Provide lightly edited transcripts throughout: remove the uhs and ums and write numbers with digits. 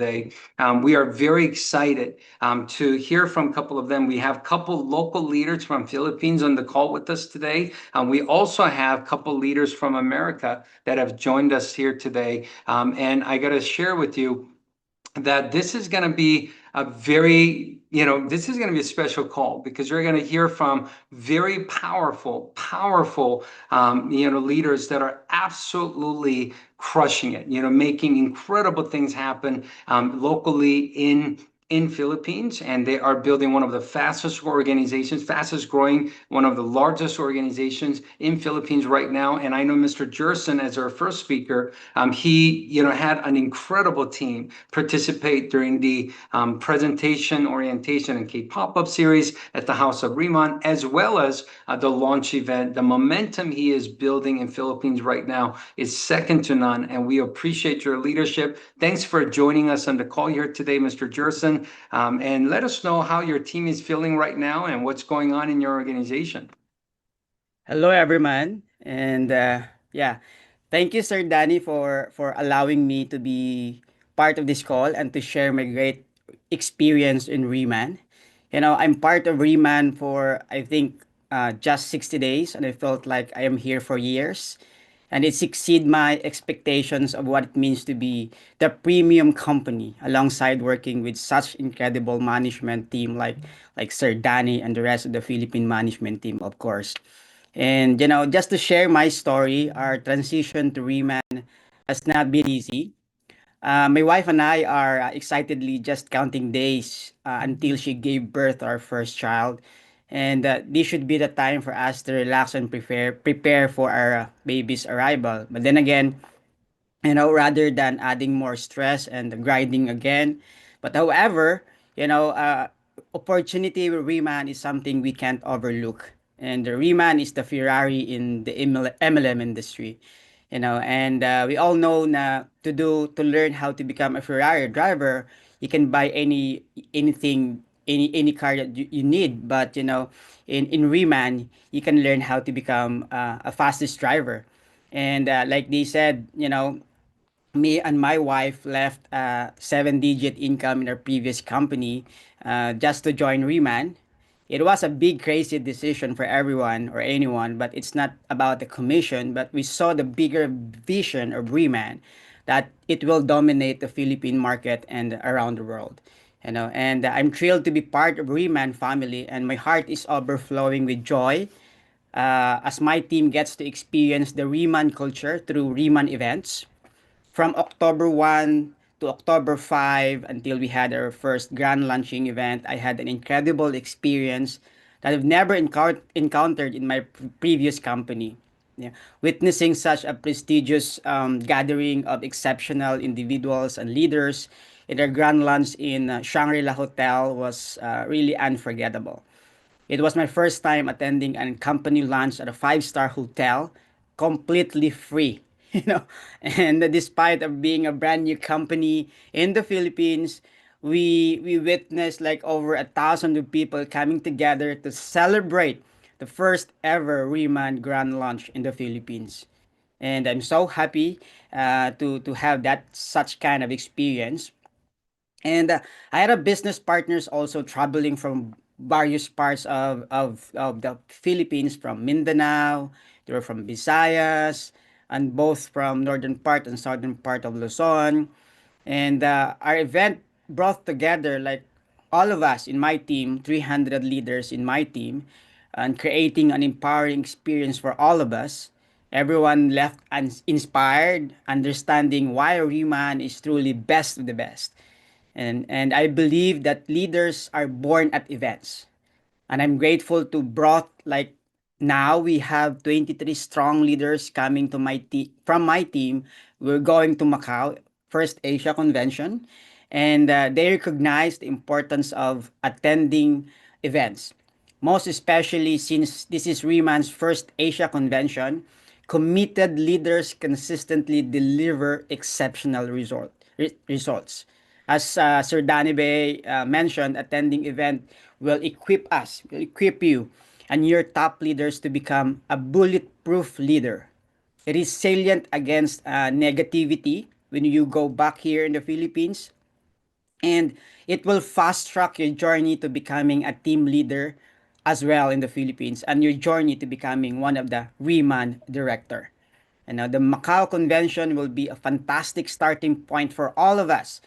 today. We are very excited to hear from a couple of them. We have a couple local leaders from Philippines on the call with us today. We also have a couple leaders from America that have joined us here today. And I got to share with you that this is going to be a very, this is going to be a special call because you're going to hear from very powerful, leaders that are absolutely crushing it, making incredible things happen locally in Philippines, and they are building one of the fastest organizations, fastest growing, one of the largest organizations in Philippines right now. And I know Mr. Jerson, as our first speaker, he had an incredible team participate during the presentation, orientation, and K-pop-up series at the House of Riemann, as well as the launch event. The momentum he is building in Philippines right now is second to none, and we appreciate your leadership. Thanks for joining us on the call here today, Mr. Jerson, and let us know how your team is feeling right now and what's going on in your organization. Hello, everyone, and yeah, thank you, Sir Danny, for allowing me to be part of this call and to share my great experience in Reman. I'm part of Reman for I think just 60 days, and I felt like I am here for years, and it exceed my expectations of what it means to be the premium company, alongside working with such incredible management team like Sir Danny and the rest of the Philippine management team, of course. And just to share my story, our transition to Reman has not been easy. My wife and I are excitedly just counting days until she gave birth to our first child. And this should be the time for us to relax and prepare for our baby's arrival. But then again, rather than adding more stress and grinding again. But however, opportunity with Reman is something we can't overlook. And the Reman is the Ferrari in the MLM industry. And we all know na to learn how to become a Ferrari driver, you can buy anything, any car that you need. But in Reman, you can learn how to become a fastest driver. And like they said, me and my wife left a seven-digit income in our previous company just to join Reman. It was a big, crazy decision for everyone or anyone, but it's not about the commission, but we saw the bigger vision of Reman that it will dominate the Philippine market and around the world. And I'm thrilled to be part of Reman family, and my heart is overflowing with joy as my team gets to experience the Reman culture through Reman events from October 1 to October 5 until we had our first grand launching event. I had an incredible experience that I've never encountered in my previous company. Yeah. Witnessing such a prestigious gathering of exceptional individuals and leaders in our grand launch in Shangri-La Hotel was really unforgettable. It was my first time attending a company lunch at a five-star hotel, completely free. You know, and despite of being a brand new company in the Philippines, we witnessed like over 1,000 of people coming together to celebrate the first ever Reman Grand Launch in the Philippines. And I'm so happy to have that such kind of experience. And I had a business partners also traveling from various parts of the Philippines, from Mindanao, they were from Visayas, and both from northern part and southern part of Luzon. And our event brought together like all of us in my team, 300 leaders in my team, and creating an empowering experience for all of us. Everyone left inspired, understanding why Reman is truly best of the best. And I believe that leaders are born at events. And I'm grateful to brought like now we have 23 strong leaders coming to from my team. We're going to Macau, first Asia convention, and they recognize the importance of attending events. Most especially since this is Reman's first Asia convention, committed leaders consistently deliver exceptional results. As Sir Danny Bay mentioned, attending event will equip you and your top leaders to become a bulletproof leader. It is salient against negativity when you go back here in the Philippines. And it will fast track your journey to becoming a team leader as well in the Philippines, and your journey to becoming one of the Reman director. And now the Macau convention will be a fantastic starting point for all of us.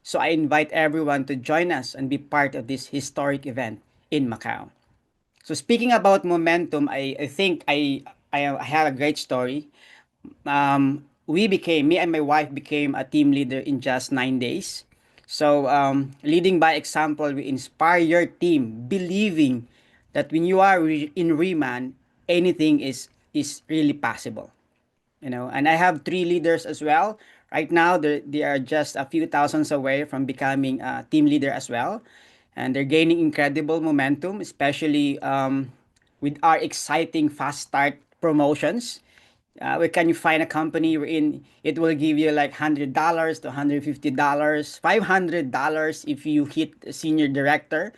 So I invite everyone to join us and be part of this historic event in Macau. So speaking about momentum, I think I have a great story. Me and my wife became a team leader in just 9 days. So leading by example, we inspire your team, believing that when you are in Reman, anything is really possible. And I have three leaders as well. Right now, they are just a few thousands away from becoming a team leader as well, and they're gaining incredible momentum, especially with our exciting fast start promotions. Where can you find a company wherein it will give you like $100 to $150, $500 if you hit senior director.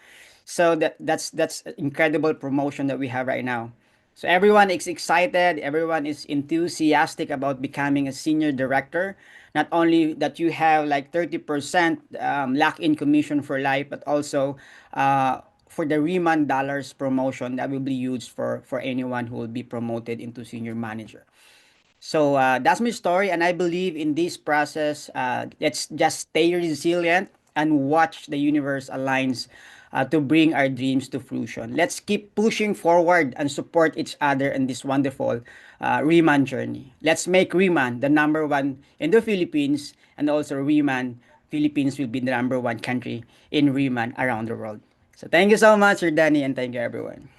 So that's incredible promotion that we have right now. So everyone is excited, everyone is enthusiastic about becoming a senior director. Not only that you have like 30% lock-in commission for life, but also for the Remand dollars promotion that will be used for anyone who will be promoted into senior manager. So that's my story, and I believe in this process. Let's just stay resilient and watch the universe aligns to bring our dreams to fruition. Let's keep pushing forward and support each other in this wonderful Reman journey. Let's make Reman the number one in the Philippines, and also Reman Philippines will be the number one country in Reman around the world. So thank you so much, Sir Danny, and thank you everyone.